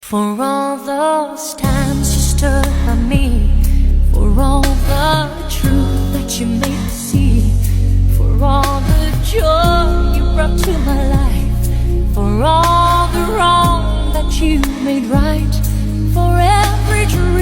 For all those times you stood by me, for all the truth that you made me see, for all the joy you brought to my life, for all the wrong that you made right, for every dream